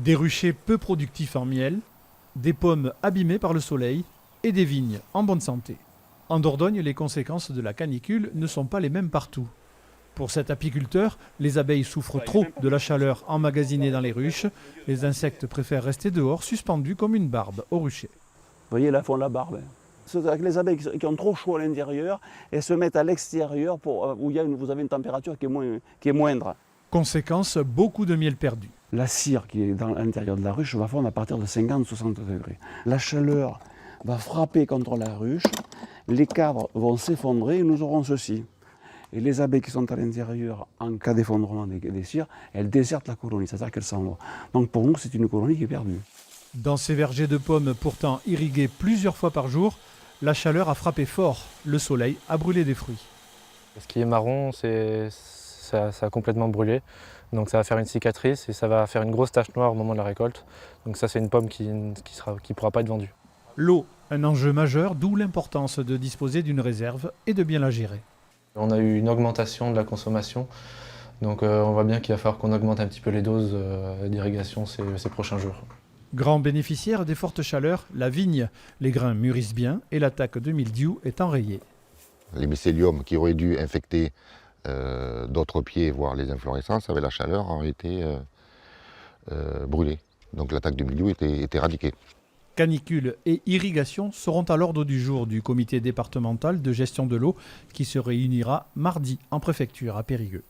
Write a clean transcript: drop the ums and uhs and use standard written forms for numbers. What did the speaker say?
Des ruchers peu productifs en miel, des pommes abîmées par le soleil et des vignes en bonne santé. En Dordogne, les conséquences de la canicule ne sont pas les mêmes partout. Pour cet apiculteur, les abeilles souffrent trop de la chaleur emmagasinée dans les ruches. Les insectes préfèrent rester dehors, suspendus comme une barbe au rucher. Vous voyez, là, elles font la barbe. C'est avec les abeilles qui ont trop chaud à l'intérieur et se mettent à l'extérieur où vous avez une température qui est moindre. Conséquence, beaucoup de miel perdu. La cire qui est dans l'intérieur de la ruche va fondre à partir de 50-60 degrés. La chaleur va frapper contre la ruche, les cadres vont s'effondrer et nous aurons ceci. Et les abeilles qui sont à l'intérieur, en cas d'effondrement des cires, elles désertent la colonie, c'est-à-dire qu'elles s'en vont. Donc pour nous, c'est une colonie qui est perdue. Dans ces vergers de pommes pourtant irrigués plusieurs fois par jour, la chaleur a frappé fort. Le soleil a brûlé des fruits. Ce qui est marron, ça a complètement brûlé. Donc ça va faire une cicatrice et ça va faire une grosse tache noire au moment de la récolte. Donc ça, c'est une pomme qui ne pourra pas être vendue. L'eau, un enjeu majeur, d'où l'importance de disposer d'une réserve et de bien la gérer. On a eu une augmentation de la consommation. Donc on voit bien qu'il va falloir qu'on augmente un petit peu les doses d'irrigation ces prochains jours. Grand bénéficiaire des fortes chaleurs, la vigne. Les grains mûrissent bien et l'attaque de mildiou est enrayée. Les mycéliums qui auraient dû infecter d'autres pieds, voire les inflorescences, avec la chaleur, ont été brûlés. Donc l'attaque du mildiou était éradiquée. Canicule et irrigation seront à l'ordre du jour du comité départemental de gestion de l'eau qui se réunira mardi en préfecture à Périgueux.